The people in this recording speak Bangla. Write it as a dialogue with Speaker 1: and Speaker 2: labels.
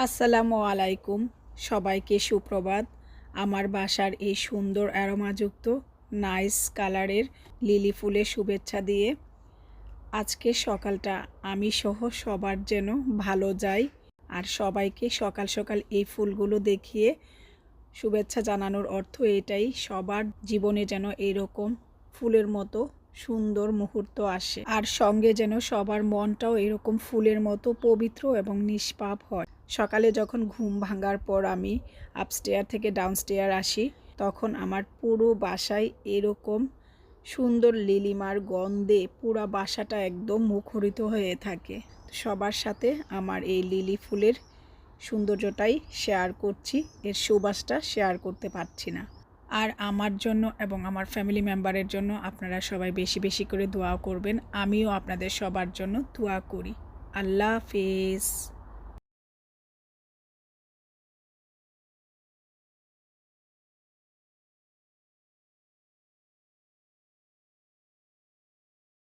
Speaker 1: আসসালামু আলাইকুম, সবাইকে সুপ্রভাত। আমার বাসার এই সুন্দর অ্যারোমাযুক্ত নাইস কালারের লিলি ফুলের শুভেচ্ছা দিয়ে আজকে সকালটা আমি সহ সবার যেন ভালো যায়। আর সবাইকে সকাল সকাল এই ফুলগুলো দেখিয়ে শুভেচ্ছা জানানোর অর্থ এটাই, সবার জীবনে যেন এরকম ফুলের মতো সুন্দর মুহূর্ত আসে, আর সঙ্গে যেন সবার মনটাও এরকম ফুলের মতো পবিত্র এবং নিষ্পাপ হয়। সকালে যখন ঘুম ভাঙার পর আমি আপস্টেয়ার থেকে ডাউনস্টেয়ার আসি, তখন আমার পুরো বাসায় এরকম সুন্দর লিলিমার গন্ধে পুরা বাসাটা একদম মুখরিত হয়ে থাকে। সবার সাথে আমার এই লিলি ফুলের সৌন্দর্যটাই শেয়ার করছি, এর সুবাসটা শেয়ার করতে পারছি না। আর আমার জন্য এবং আমার ফ্যামিলি মেম্বারের জন্য আপনারা সবাই বেশি বেশি করে দোয়া করবেন। আমিও আপনাদের সবার জন্য দোয়া করি। আল্লাহ হাফেজ।